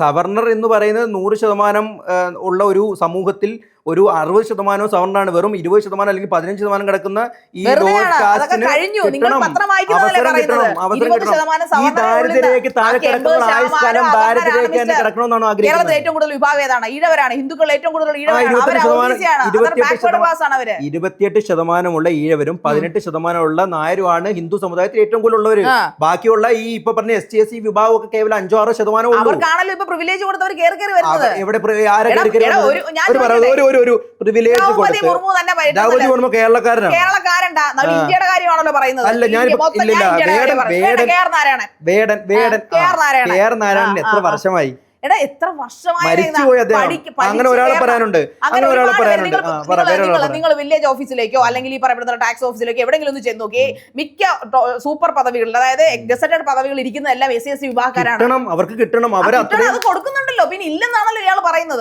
സവർണർ എന്ന് പറയുന്നത് 100% ഉള്ള ഒരു സമൂഹത്തിൽ ഒരു 60% സവർണറാണ്. വെറും 20% അല്ലെങ്കിൽ 15% കിടക്കുന്ന ഈ ലോവർ കാസ്റ്റിന് അവസരം കിട്ടണം. ഈ ദാരിദ്ര്യരേഖയ്ക്ക് താഴെ കിടക്കുന്ന ആയുഷ്കാലം ദാരിദ്ര്യരേഖ തന്നെ കിടക്കണമെന്നാണ് ആഗ്രഹിക്കുന്നത്. ഏറ്റവും കൂടുതൽ വിഭാഗം ഏതാണ്? ഈഴവരാണ്. ഹിന്ദുക്കൾ ഏറ്റവും കൂടുതൽ 28% ഉള്ള ഈഴവരും 18% ഉള്ള നായരുമാണ് ഹിന്ദു സമുദായത്തിൽ ഏറ്റവും കൂടുതൽ ഉള്ളവര്. ബാക്കിയുള്ള ഈ ഇപ്പൊ പറഞ്ഞ ST/SC വിഭാഗം ഒക്കെ കേവലം 5-6% അവർക്കാണല്ലോ ഇപ്പൊ പ്രിവിലേജ് കൊടുത്തവർ കയറി വരുന്നത്. എവിടെ ഒരു പ്രിവിലേജ് ദ്രൗപദി മുർമു കേരളക്കാരനാണ്. ഇന്ത്യയുടെ കാര്യമാണല്ലോ പറയുന്നത്. അല്ല നാരായണൻ എത്ര വർഷമായി എത്ര വർഷമായി മരിച്ചുപോയി അദ്ദേഹം. അങ്ങനെ ഒരാളെ പറയാനുണ്ട്. നിങ്ങൾ വില്ലേജ് ഓഫീസിലേക്കോ അല്ലെങ്കിൽ ഈ പറയപ്പെടുന്ന ടാക്സ് ഓഫീസിലേക്കോ എവിടെയെങ്കിലും ഒന്ന് ചെന്ന് നോക്കി, മിക്ക സൂപ്പർ പദവികൾ, അതായത് ഗസറ്റഡ് പദവികൾ ഇരിക്കുന്നതെല്ലാം SC/SC വിഭാഗക്കാരാണ്. അവർക്ക് കിട്ടണം, അവർ കൊടുക്കുന്നുണ്ടല്ലോ. പിന്നെ ഇല്ലെന്നാണല്ലോ ഇയാൾ പറയുന്നത്.